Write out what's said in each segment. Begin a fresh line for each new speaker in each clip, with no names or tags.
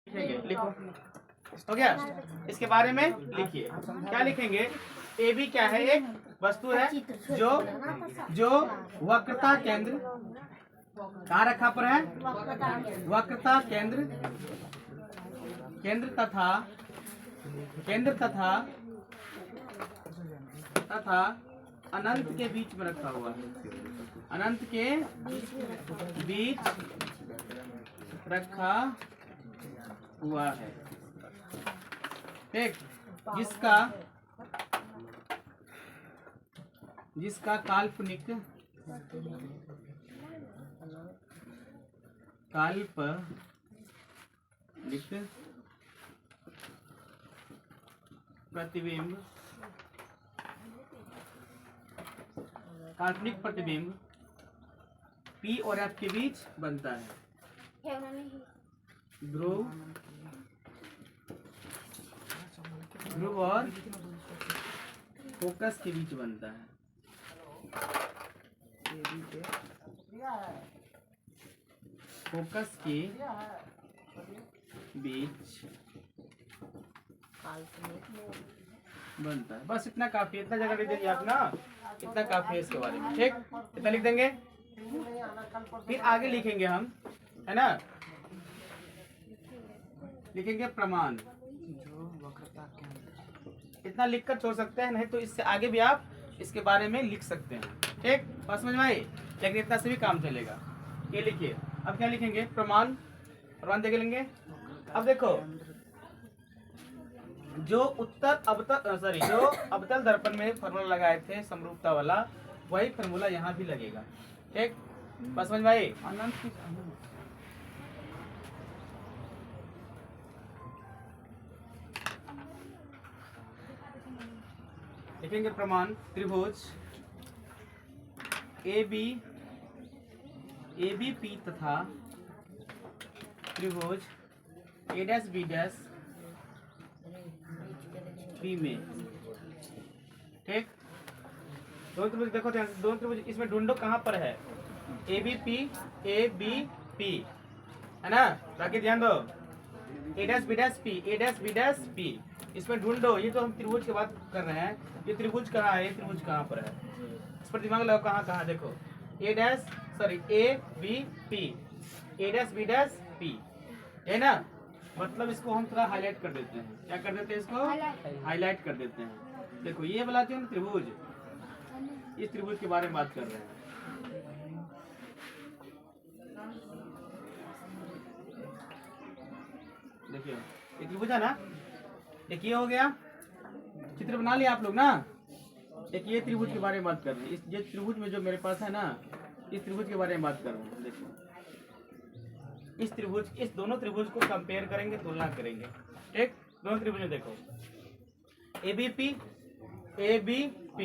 लिखेंगे, लिखो। हो गया। इसके बारे में लिखिए। क्या लिखेंगे? ए बी क्या है? एक वस्तु है जो वक्रता केंद्र कहाँ रखा पर है? वक्रता केंद्र तथा अनंत के बीच में रखा हुआ है। अनंत के बीच रखा हुआ है। ठीक। जिसका काल्पनिक प्रतिबिंब P और F के बीच बनता है। ध्रुव और फोकस के बीच बनता है। फोकस के बीच बनता है। बस इतना काफी है। इतना जगह लिख देंगे आप ना, इतना काफी है इसके बारे में। ठीक, इतना लिख देंगे। फिर आगे लिखेंगे हम, है ना, लिखेंगे प्रमाण। इतना लिखकर छोड़ सकते हैं, नहीं तो इससे आगे भी आप इसके बारे में लिख सकते हैं। ठीक, बस समझ में आई? लेकिन इतना से भी काम चलेगा। ये लिखिए। अब क्या लिखेंगे? प्रमाण देख लेंगे। अब देखो, जो अवतल दर्पण में फॉर्मूला लगाए थे समरूपता वाला, वही फॉर्मूला यहाँ भी लगेगा। ठीक, बस समझ में आई? लिखेंगे प्रमाण। त्रिभुज ABP तथा त्रिभुज A'B'P में। ठीक, दोनों त्रिभुज देखो, दोनों त्रिभुज इसमें ढूंढो कहाँ पर है। ABP है ना, बाकी ध्यान दो। A'B'P इसमें ढूंढो। ये तो हम त्रिभुज की बात कर रहे हैं। ये त्रिभुज कहाँ है? ये त्रिभुज कहाँ पर है? इस पर दिमाग लगाओ। कहाँ देखो, A'B'P है ना। मतलब इसको हम थोड़ा हाईलाइट कर देते हैं। क्या कर देते हैं? इसको हाईलाइट कर देते हैं। देखो, ये वाला जो त्रिभुज, इस त्रिभुज के बारे में बात कर रहे हैं। देखिए, ये त्रिभुज है ना, एक ये हो गया। चित्र बना लिया आप लोग ना। एक ये त्रिभुज के बारे में बात कर रहे हैं। ये त्रिभुज में जो मेरे पास है ना, इस त्रिभुज के बारे में बात कर रहे हैं। देखो, इस त्रिभुज, इस दोनों त्रिभुज को कंपेयर करेंगे, तुलना करेंगे। ठीक, दोनों त्रिभुज में देखो, ABP A'B'P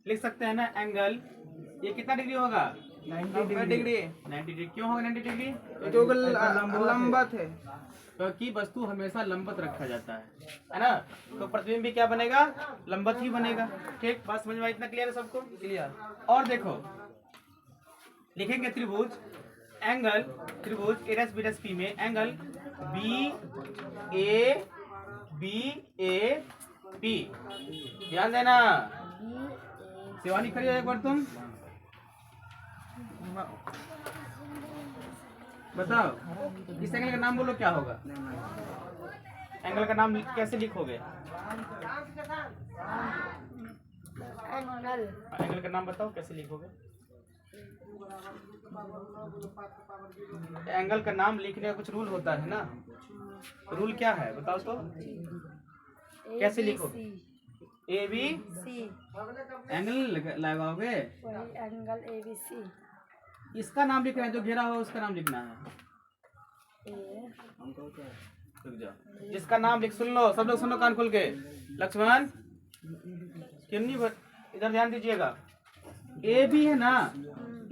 लिख सकते हैं ना। एंगल ये कितना डिग्री होगा? 90 डिग्री। 90 डिग्री क्यों होगा 90 डिग्री?
क्योंकि लंबवत है।
क्योंकि वस्तु हमेशा लंबवत रखा जाता है ना। तो प्रतिबिंब भी क्या बनेगा? लंबवत ही बनेगा। ठीक, बात समझ में आई? इतना क्लियर है सबको? क्लियर। और देखो, लिखेंगे त्रिभुज A'B'P में एंगल BA'P। ध्यान देना। शिवानी खड़ी हो एक बार तुम बताओ, इस एंगल का नाम बोलो, क्या होगा? एंगल का नाम कैसे लिखोगे? एंगल का नाम बताओ, कैसे लिखोगे? एंगल का नाम लिखने का कुछ रूल होता है ना। रूल क्या है बताओ तो? कैसे लिखोगे? ABC एंगल लगाओगे।
Angle ABC।
इसका नाम लिखना है, जो घेरा हो उसका नाम लिखना है। रुक जाओ, जिसका नाम लिख, सुन लो सब लोग, सुनो कान खोल के। लक्ष्मण, क्यों नहीं इधर ध्यान दीजिएगा। AB है ना,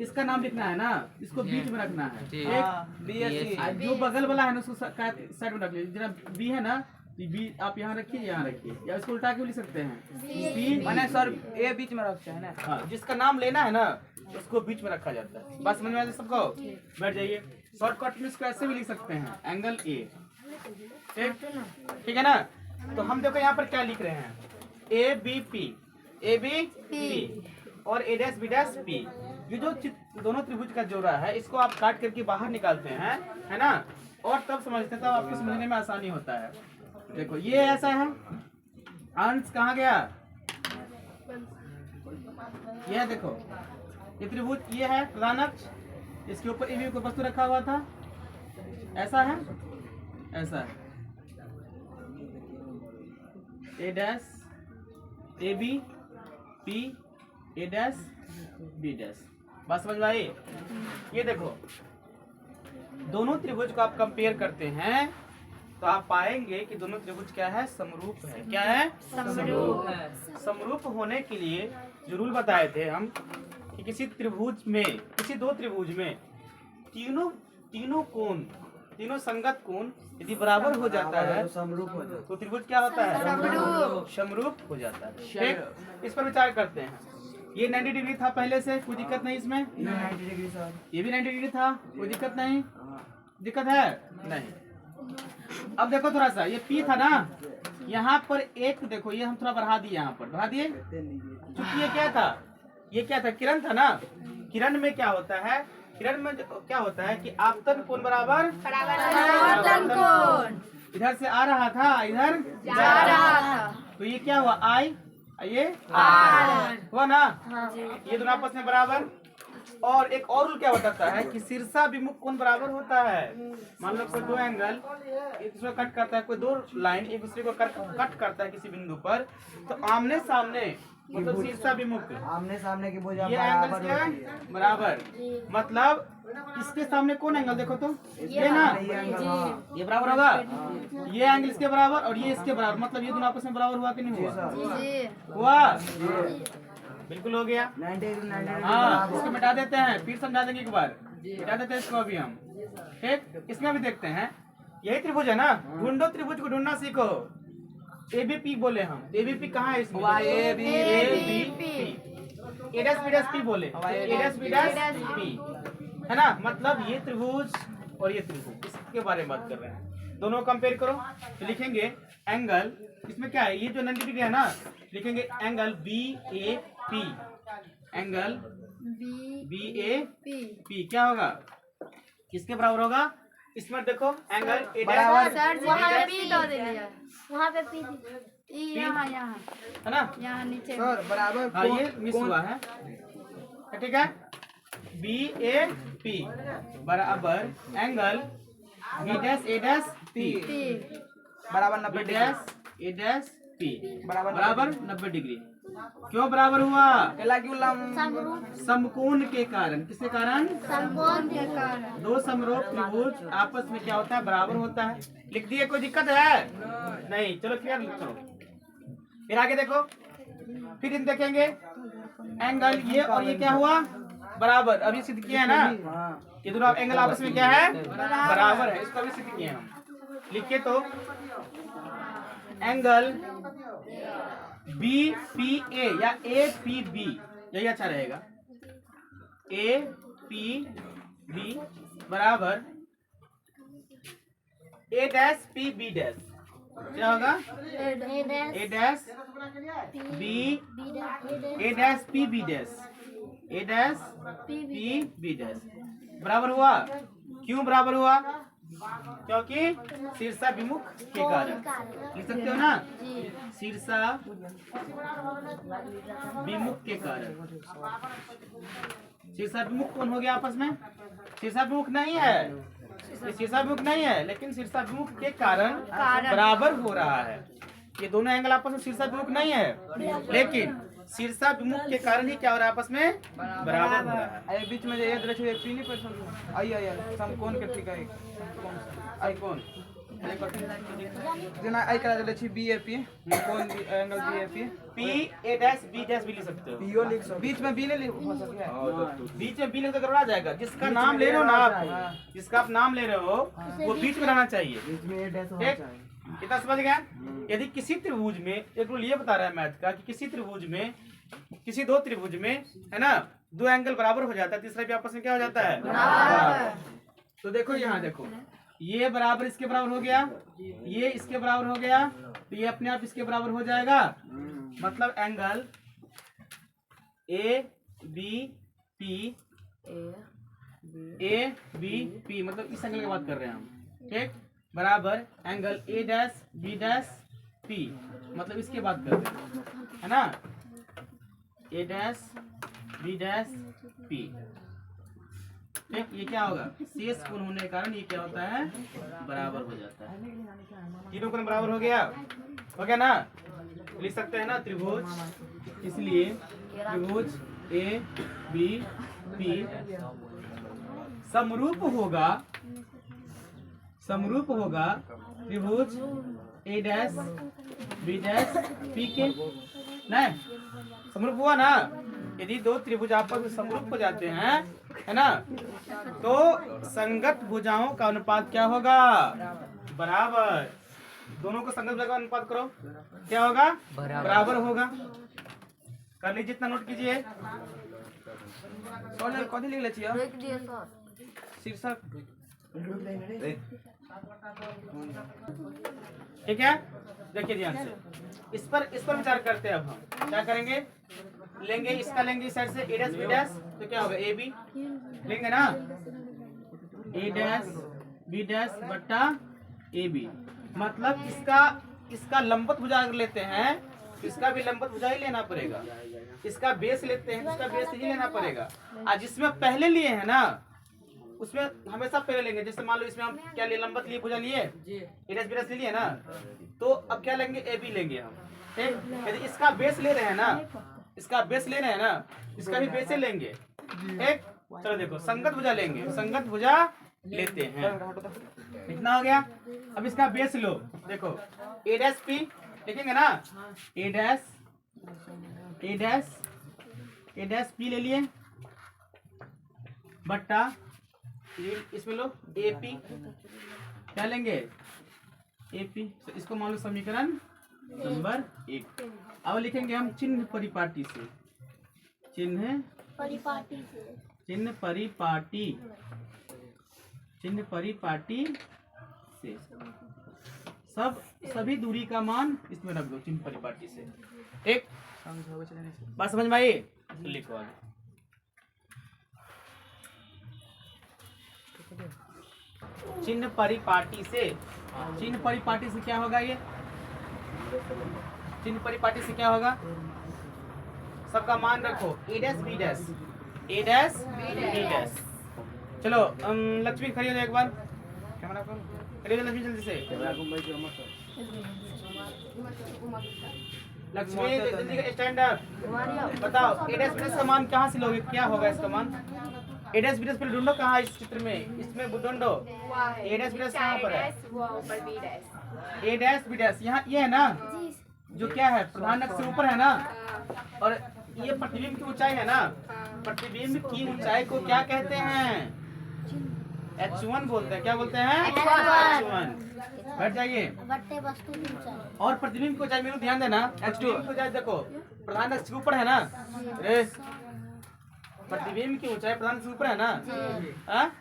इसका नाम लिखना है ना, इसको बीच में रखना है। एक जो बगल वाला है ना, उसको साइड में रख लीजिए। B है ना, बी आप यहाँ रखिए, यहाँ रखिए, या इसको उल्टा के भी लिख सकते हैं। बी माने सर ए बीच में रखते हैं ना। हाँ, जिसका नाम लेना है ना उसको बीच में रखा जाता है। बात समझ में आया सबको? बैठ जाइए। शॉर्टकट में इसको ऐसे भी लिख सकते हैं, एंगल ए। ठीक है ना। तो हम देखो यहाँ पर क्या लिख रहे हैं, A B P, A B P और A dash B dash P. ये जो दोनों त्रिभुज का जोड़ा है इसको आप काट करके बाहर निकालते हैं, है ना, और तब समझते हैं, तब आपको समझने में आसानी होता है। देखो ये ऐसा है, अंश कहाँ गया, यह देखो ये त्रिभुज, ये है प्रधान अक्ष, इसके ऊपर ए बी को वस्तु रखा हुआ था, ऐसा है, ऐसा है, A dash A B P A dash B dash. बात समझ में आई। ये देखो दोनों त्रिभुज को आप कंपेयर करते हैं तो आप पाएंगे कि दोनों त्रिभुज क्या है, समरूप है। क्या है, समरूप। समरूप होने के लिए जो रूल बताए थे हम कि किसी त्रिभुज में, किसी दो त्रिभुज में तीनों कोण, तीनों संगत कोण यदि बराबर हो जाता है
समरूप हो जाता
तो त्रिभुज क्या होता है, समरूप हो जाता है। ठीक, इस पर विचार करते हैं। ये 90 डिग्री था पहले से, कोई दिक्कत नहीं इसमें।
90 डिग्री सर।
ये भी 90 डिग्री था, कोई दिक्कत नहीं। दिक्कत है नहीं। अब देखो थोड़ा सा, ये P था ना, यहाँ पर एक देखो, ये हम थोड़ा बढ़ा दिए, यहाँ पर बढ़ा दिए, क्योंकि ये क्या था, ये क्या था, किरण था ना। किरण में क्या होता है, किरण में क्या होता है कि आपतन कोण बराबर परावर्तन कोण। इधर से आ रहा था, इधर जा रहा था, तो ये क्या हुआ, आई, ये आर हुआ ना। ये दोनों आपस में बराबर। और एक और रूल क्या बताता है कि शीर्षा विमुख कोण बराबर होता है। मान लो कोई दो एंगल एक दूसरे को कट करता है, कोई दो लाइन एक दूसरे को कट करता है किसी बिंदु पर, तो आमने सामने मतलब शीर्षा विमुख,
आमने सामने की भुजा
ये एंगल क्या है, बराबर। मतलब इसके सामने कौन एंगल देखो तो, ये ना, ये बराबर होगा, ये एंगल इसके बराबर और ये इसके बराबर, मतलब ये दोनों आपस में बराबर हुआ कि नहीं हुआ, हुआ, बिल्कुल हो गया। हाँ, इसको मिटा देते हैं, फिर समझा देंगे एक बार, मिटा देते हैं इसको अभी हम। ठीक, इसमें भी देखते हैं, यही त्रिभुज है ना, ढूंढो त्रिभुज को ढूंढना सीखो। एबीपी बोले हम, एबीपी कहाँ है इसमें, ए डैश बी डैश पी बोले, ए डैश बी डैश पी, है ना। मतलब ये त्रिभुज और ये त्रिभुज, इसके बारे में बात कर रहे हैं। दोनों कंपेयर करो तो लिखेंगे एंगल, इसमें क्या है, ये जो 90 डिग्री है ना, लिखेंगे angle B A P, angle B A P क्या होगा, किसके बराबर होगा। इसमें देखो एंगल ए
बराबर,
वहाँ पे पी दो दे दिया, वहाँ पे पी यहाँ
है ना,
यहाँ नीचे
सर बराबर।
हाँ ये मिस हुआ है, ठीक है। बी ए पी बराबर एंगल बी डैश ए डैश पी
बराबर 90
बी
डिग्री।
डैश ए डैश पी
बराबर
90 डिग्री। क्यों बराबर हुआ, समकोण के कारण। किसके कारण,
समकोण के कारण।
दो समरूप त्रिभुज आपस में क्या होता है, बराबर होता है। लिख दिए, कोई दिक्कत है नहीं, चलो क्लियर करो। फिर आगे देखो, फिर इन देखेंगे एंगल ये और ये क्या हुआ, बराबर। अभी सिद्ध किया है ना, ये दोनों एंगल आपस में क्या है, बराबर है। इसको अभी सिद्ध किए हम। लिखिए तो एंगल बी पी ए या ए पी बी, यही अच्छा रहेगा। ए पी बी बराबर ए डैश पी बी डैश, क्या होगा, ए dash B A dash P B dash, A dash P B dash बराबर हुआ। क्यों बराबर हुआ, क्योंकि शीर्षा विमुख के कारण। लिख सकते हो ना, शीर्षा विमुख के कारण। शीर्षा विमुख कौन हो गया आपस में, शीर्षा विमुख नहीं है, ये शीर्षा विमुख नहीं है, लेकिन शीर्षा विमुख के कारण बराबर हो रहा है। ये दोनों एंगल आपस में शीर्षा विमुख नहीं है, लेकिन शीर्षा विमुख के कारण ही क्या हो रहा है, आपस में बराबर हो रहा है।
अरे बीच में ये दृश्य एक पी नहीं पर आई समकोण के ठीक है,
आई कौन
जना आई करा दे छी बी ए पी, कोण angle B A P,
P A dash B dash भी लिख सकते हो।
पीओ लिख सो, बीच में बी ले लिख हो सकता है,
बीच में बी लिख तो गड़बड़ा जाएगा। जिसका नाम ले रहे हो ना आप, जिसका आप नाम ले रहे हो वो बीच में रहना चाहिए।
बीच में ए डैश होना
ठीक,
चाहिए।
कितना समझ गया। यदि किसी त्रिभुज में, एक रूल ये बता रहा है मैथ का कि किसी त्रिभुज में, किसी दो त्रिभुज में, है ना, दो एंगल बराबर हो जाता है, तीसरा भी आपस में क्या हो जाता है, बराबर। तो देखो यहाँ देखो, ये बराबर इसके बराबर हो गया, ये इसके बराबर हो गया, तो ये अपने आप इसके बराबर हो जाएगा। मतलब angle A B P, A B P मतलब इस एंगल की बात कर रहे हैं हम, ठीक, बराबर angle A dash B dash P, मतलब इसकी बात कर रहे हैं, है ना, A dash B dash P, ठीक। ये क्या होगा, शेष कोण होने के कारण ये क्या होता है, बराबर हो जाता है। तीनों कोण बराबर हो गया ना, लिख सकते हैं ना त्रिभुज, इसलिए त्रिभुज ए बी पी समरूप होगा त्रिभुज ए डैश बी डैश पी के, नहीं समरूप हुआ ना। यदि दो त्रिभुज आपस में समरूप हो जाते हैं, है ना, तो संगत भुजाओं का अनुपात क्या होगा, बराबर। दोनों को संगत भुजा का अनुपात करो, क्या होगा, बराबर होगा। कर लीजिए, इतना नोट कीजिए।
सर कथी लिख ले छियै
लिख दिए सर।
शीर्षक
ठीक है, देखिए ध्यान से, इस पर विचार करते हैं। अब हम क्या करेंगे, लेंगे इसका, लेंगे इस साइड से ए डैश बी डैश, तो क्या होगा ए बी लेंगे ना, ए डैश बी डैश बट्टा ए बी, मतलब इसका लंबवत भुजा अगर लेते हैं, इसका भी लंबवत भुजा ही लेना पड़ेगा। इसका बेस लेते हैं, इसका बेस ही लेना पड़ेगा। आज जिसमें पहले लिए हैं ना, उसमें हमेशा पहले लेंगे। जैसे मान लो इसमें हम क्या लिए, लंबवत लिए भुजा लिए, ए डैश बी डैश लिए ना, तो अब क्या लेंगे, ए बी लेंगे हम, ठीक। यदि इसका बेस ले रहे हैं ना, इसका बेस ले रहे हैं ना, इसका भी बेस लेंगे, ठीक। चलो देखो, संगत भुजा लेंगे, संगत भुजा लेते हैं, इतना हो गया। अब इसका बेस लो, देखो ए डैश पी लिखेंगे ना, ए डैश पी ले लिए बट्टा इसमें लो ए पी, क्या लेंगे, ए पी। तो इसको मान लो समीकरण नंबर 1। अब लिखेंगे हम चिन्ह परिपाटी से, चिन्ह परिपाटी से सभी दूरी का मान इसमें रख दो, चिन्ह परिपाटी से, ठीक। बात समझ में आई, लिखो आगे। चिन्ह परिपाटी से क्या होगा, ये चिन्ह परिपाटी से क्या होगा, सबका मान रखो, ए डैश बी डैश, ए डैश बी डैश। चलो लक्ष्मी खड़ी हो जाओ एक बार, कैमरा खड़ी हो जाओ लक्ष्मी, जल्दी से लक्ष्मी, जल्दी स्टैंड अप। बताओ ए डैश बी डैश का मान कहाँ से लोगे, क्या होगा इसका मान, ए डैश बी डैश पहले ढूंढो, कहाँ इस चित्र में, इसमें ढूंढो ए डैश बी डैश कहाँ पर है, ए डैश बी डैश यहाँ, ये है ना, जो क्या है, प्रधान अक्ष से ऊपर है ना, और ये प्रतिबिंब की ऊंचाई है ना, प्रतिबिंब की ऊंचाई को क्या कहते हैं, H1 बोलते हैं। क्या बोलते हैं, H1। बैठ जाइए। और प्रतिबिंब की ऊंचाई, मेरे ध्यान देना, H2 की ऊंचाई देखो, प्रधान अक्ष के ऊपर है ना, प्रतिबिंब की ऊंचाई प्रधान से ऊपर है ना, हाँ?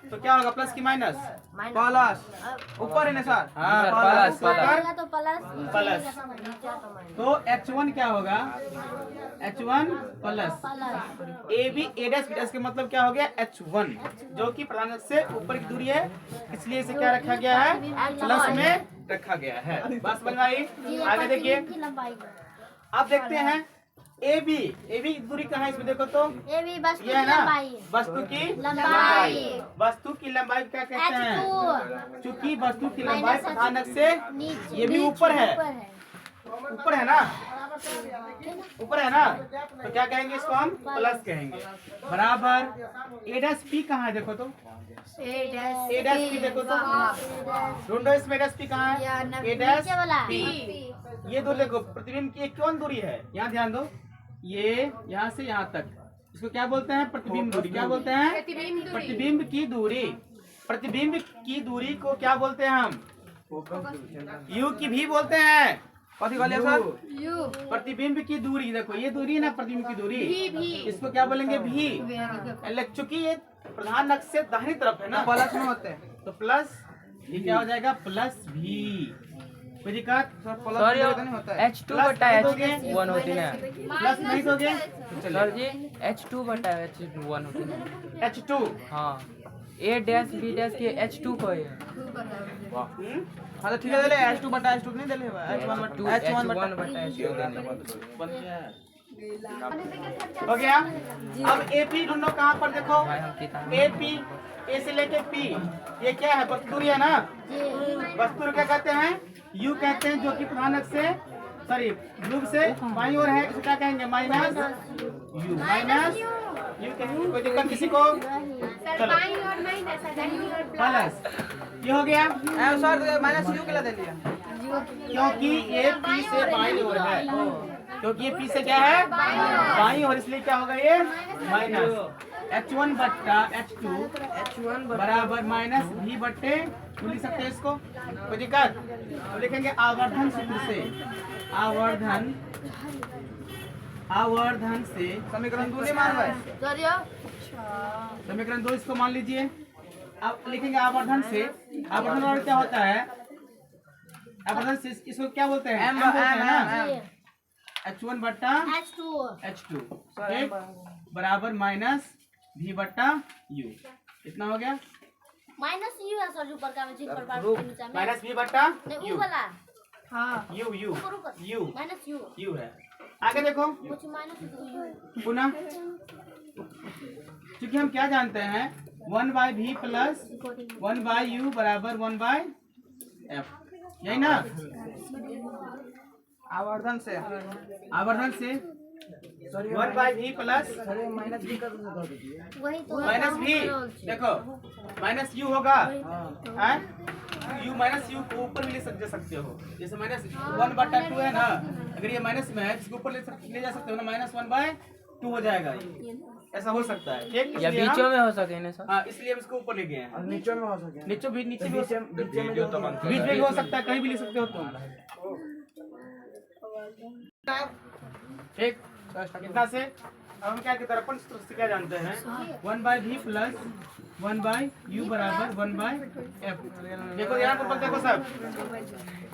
तो क्या होगा, प्लस की माइनस,
प्लस ऊपर है ना सर,
हाँ
प्लस।
तो H1 क्या होगा, H1 plus A B A dash B dash के मतलब क्या हो गया, H1, जो कि प्रधान से ऊपर की दूरी है, इसलिए इसे क्या रखा गया है, प्लस में रखा गया है। बात समझ में आई, आगे देखिए। अब देखते हैं ए बी दूरी कहाँ है, इसमें देखो तो ये है ना, वस्तु की लंबाई, वस्तु की लंबाई क्या कहते हैं, चूंकि वस्तु की लंबाई प्रधान अक्ष से ये भी ऊपर है, ऊपर है ना, ऊपर है ना, तो क्या कहेंगे, इसको हम प्लस कहेंगे, बराबर ए डैश पी कहाँ है, देखो तो ए डैश पी देखो तो, ढूंढो इसमें ए डैश पी कहाँ है, ए डैश पी, ये दूरी देखो, प्रतिबिंब की कौन दूरी है, यहाँ ध्यान दो, ये यहाँ से यहाँ तक, इसको क्या बोलते हैं, प्रतिबिंब दूरी। क्या बोलते हैं, प्रतिबिंब की दूरी। प्रतिबिंब की दूरी को क्या बोलते हैं हम, यू की भी बोलते हैं।
कथी कहलिए सर,
प्रतिबिंब की दूरी, देखो ये दूरी है ना, प्रतिबिंब की दूरी, इसको क्या बोलेंगे, भी। चूंकि ये प्रधान अक्ष से दाहिनी तरफ है ना,
प्लस में होते हैं।
तो प्लस ये क्या हो जाएगा प्लस भी। कोई दिक्कत?
सर प्लस
सर
भी नहीं होता है।
H2 बटा
दोगे?
H1 होती है
प्लस नहीं दोगे
सर जी, H2 बटा H1 होती है।
H2।
हाँ, A डैश B डैश के H2 को है।
हाँ तो ठीक है, ले H2 बटा H2 नहीं ले H1 बटा H1 बटा
बन गया है। हो गया। अब AP ढूंढो कहाँ पर, देखो
भाई हम किताब
AP, A से लेके P, ये क्या है वस्तुर है ना। वस्तुर क्या कहते हैं? U कहते हैं, जो कि प्रधान अक्ष से सॉरी ध्रुव से बाईं ओर है, इसको क्या कहेंगे? माइनस U, माइनस U कहेंगे। कोई दिक्कत किसी को? चलो प्लस ये हो गया,
सर माइनस U के लिए दे लिया।
क्योंकि ये P से बाईं ओर है, क्योंकि ये P से क्या है बाईं ओर, इसलिए क्या होगा ये माइनस H1 बट्टा H2 बराबर माइनस V बट्टे लिख सकते हैं इसको। कोई दिक्कत? तो लिखेंगे आवर्धन सूत्र से, आवर्धन से
समीकरण 2 नहीं मान रहा है।
समीकरण 2 इसको मान लीजिए। अब लिखेंगे आवर्धन से, आवर्धन और क्या होता है? आवर्धन से इसको क्या बोलते हैं? M बोलते हैं ना। H1 बट्टा H2 ठीक बराबर माइनस V बट्टा U। इतना हो गया
माइनस यू है सर, ऊपर का में चिन्ह पर बार नीचे में
माइनस V बट्टा
नहीं,
U।
ऊ वाला
U
ऊपर ऊपर
U
माइनस यू
U है। आगे देखो
कुछ माइनस यू
पुनः, क्योंकि हम क्या जानते हैं 1 by V plus 1 by U बराबर 1 बाई F, यही ना।
आवर्धन से
आवर्धन से 1 बाई V प्लस
वही तो
माइनस V, देखो माइनस U होगा है, U माइनस U को ऊपर भी ले सकते हो, जैसे माइनस 1 बटा 2 है ना, अगर ये माइनस में है इसको ऊपर ले जा सकते हो ना, माइनस 1 बाई 2 हो जाएगा, ऐसा हो सकता है ठीक।
या
इसलिए
बीचों
हम
में हो सके ना सर।
हाँ इसलिए हम इसको ऊपर ले गए हैं।
नीचे में हो सके,
नीचे भी बीच में भी हो सकता है, कहीं भी ले सकते हो तुम ठीक। कितना से अब हम क्या दर्पण सूत्र से क्या जानते हैं? 1 by V plus 1 by U बराबर 1 बाई F। देखो ध्यान पर देखो सब,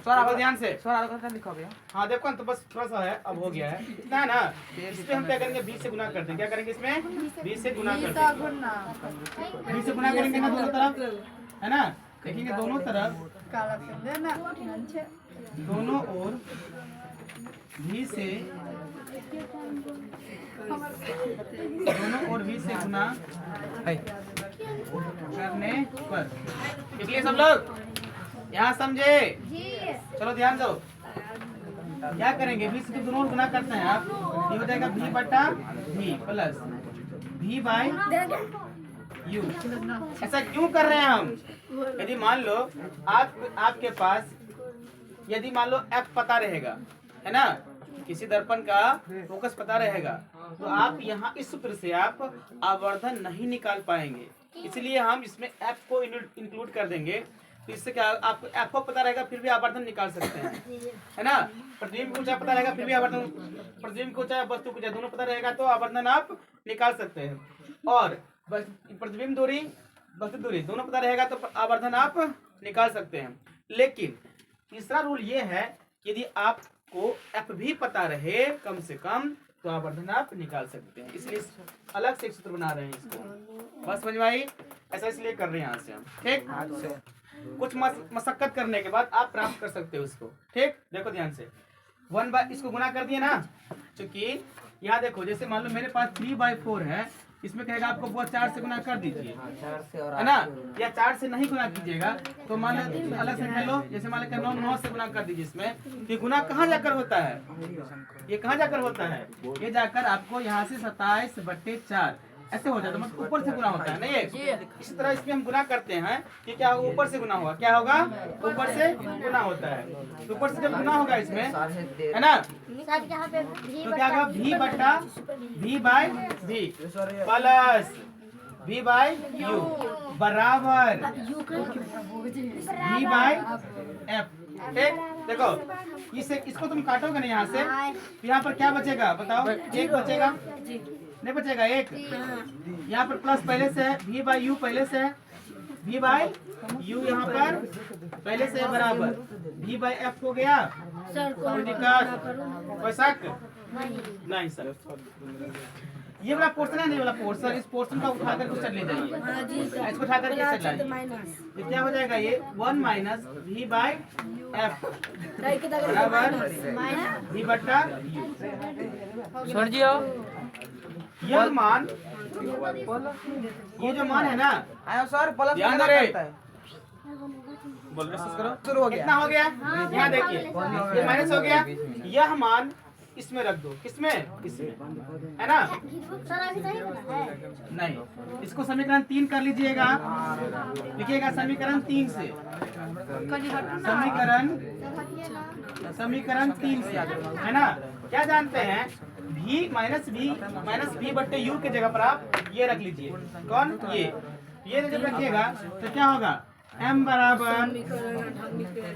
सर
देखो ध्यान से।
सर आगे का लिखा भैया।
हाँ देखो तो बस थोड़ा सा है, अब हो गया है इतना है ना। इसमें हम क्या करेंगे 20 से गुना कर देंगे, क्या करेंगे इसमें 20 से गुना कर देंगे, 20 से गुना करेंगे ना दोनों तरफ है ना। देखेंगे दोनों तरफ दोनों ओर V से दोनों ओर V से गुना करने पर, इसलिए सब लोग यहाँ समझे। चलो ध्यान दो, क्या करेंगे 20 से दोनों ओर गुना करते हैं आप, ये हो जाएगा V बटा V plus V by U। ऐसा क्यों कर रहे हैं हम? यदि मान लो आपके पास यदि मान लो F पता रहेगा है ना, किसी दर्पण का फोकस पता रहेगा, तो आप यहाँ इस सूत्र से आप आवर्धन नहीं निकाल पाएंगे, इसलिए हम इसमें F को इंक्लूड कर देंगे। तो इससे क्या आपको F को पता रहेगा फिर भी आवर्धन निकाल सकते हैं है ना। प्रतिबिंब को ऊंचाई पता रहेगा फिर भी आवर्धन, प्रतिबिंब को ऊंचाई वस्तु को दोनों पता रहेगा तो आवर्धन आप निकाल सकते हैं, और प्रतिबिंब दूरी वस्तु दूरी दोनों पता रहेगा तो आवर्धन आप निकाल सकते हैं। लेकिन तीसरा रूल ये है कि यदि आपको F भी पता रहे कम से कम तो आवर्धन आप निकाल सकते हैं, इसलिए अलग से एक सूत्र बना रहे हैं इसको। बस समझ में आई? ऐसा इसलिए कर रहे हैं यहाँ से हम ठीक। कुछ मशक्कत करने के बाद आप प्राप्त कर सकते हो इसको ठीक। देखो ध्यान से 1 बाई इसको गुना कर दिए ना, चूंकि यहाँ देखो जैसे मान लो मेरे पास 3/4 है, इसमें कहेगा आपको वो 4 से गुना कर दीजिए है ना, या 4 से नहीं गुना कीजिएगा तो मान लो अलग से लो, जैसे मान लो 9 से गुना कर दीजिए इसमें। ये गुना कहाँ जाकर होता है? ये कहाँ जाकर होता है? ये जाकर आपको यहाँ से 27/4 ऐसे हो जाता है, मतलब ऊपर से गुना होता है ना ये। इस तरह इसमें हम गुना करते हैं कि क्या होगा, ऊपर से गुना होगा, क्या होगा ऊपर से गुना होता है। तो ऊपर से जब गुना होगा इसमें है ना, तो क्या होगा V बटा V by V plus V by U बराबर V बाई F ठीक। देखो इसको तुम काटोगे ना यहाँ से, तो यहाँ पर क्या बचेगा बताओ? 1 बचेगा, नहीं बचेगा 1, यहाँ पर प्लस पहले से है, v बाई यू पहले से है, v बाई यू यहाँ पर पहले से है बराबर v बाई एफ हो गया।
सर
कोई दिक्कत, कोई शक नहीं सर। ये वाला पोर्शन है, नहीं वाला पोर्शन, इस पोर्शन का उठा कर चल ले जाइए, इसको उठा कर चल जाइए। ये क्या हो जाएगा, ये 1 माइनस वी बाई एफ बराबर वी बट्टा यू।
छोड़ दियो।
यह मान, ये जो मान है ना,
आयो सर प्लस
ध्यान
में
दे।
करता है।
बोल रहे करो,
शुरू हो गया।
कितना हो गया, यहाँ देखिए ये माइनस हो गया। यह मान इसमें रख दो, किसमें, इसमें, है ना।
सर अभी सही बना है।
नहीं, इसको समीकरण 3 कर लीजिएगा, लिखिएगा समीकरण 3 से, समीकरण 3 से, है ना। क्या जानते हैं, v माइनस v बट्टे u की जगह पर आप ये रख लीजिए। कौन, ये जब रखिएगा तो क्या होगा, m बराबर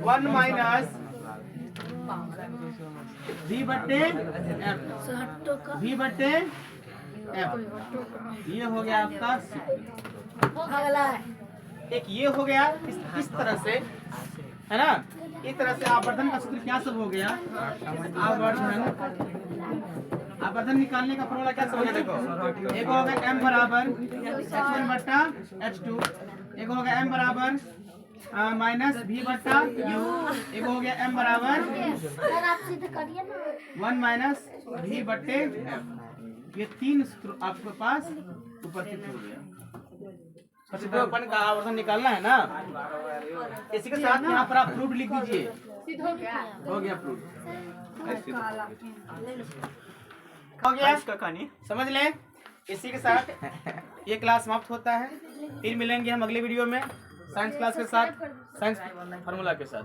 1 माइनस v बट्टे f, v बट्टे f। ये हो गया आपका
अगला
एक, ये हो गया इस तरह से, है ना। इस तरह से आवर्धन का सूत्र क्या सब हो गया, आवर्धन निकालने का फॉर्मूला क्या सब हो गया, देखो। एक होगा m बराबर h1 बट्टा h2, एक होगा m बराबर माइनस v बट्टा u, एक हो गया m बराबर
सर आप सीधे करिए ना।
1 माइनस v बट्टे f। ये 3 सूत्र आपके पास उपस्थित हो गया। अपन का आवर्धन निकालना है ना, इसी के साथ यहाँ पर आप फ्रूट लिख दीजिए। हो गया फ्रूट, हो गया इसका कहानी, समझ ले। इसी के साथ ये क्लास समाप्त होता है। फिर मिलेंगे हम अगले वीडियो में साइंस क्लास के साथ, साइंस फार्मूला के साथ।